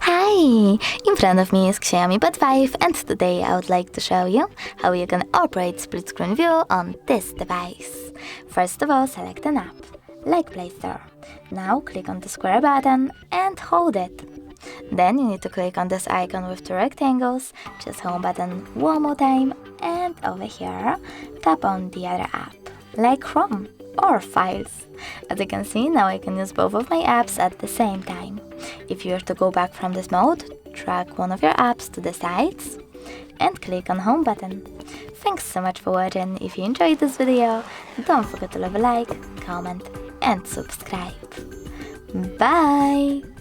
Hi! In front of me is XIAOMI PAD 5 and today I would like to show you how you can operate split screen view on this device. First of all, select an app, like Play Store. Now click on the square button and hold it. Then you need to click on this icon with two rectangles, just home button one more time, and over here tap on the other app, like Chrome or Files. As you can see, now I can use both of my apps at the same time. If you are to go back from this mode, drag one of your apps to the sides and click on home button. Thanks so much for watching. If you enjoyed this video, don't forget to leave a like, comment and subscribe. Bye!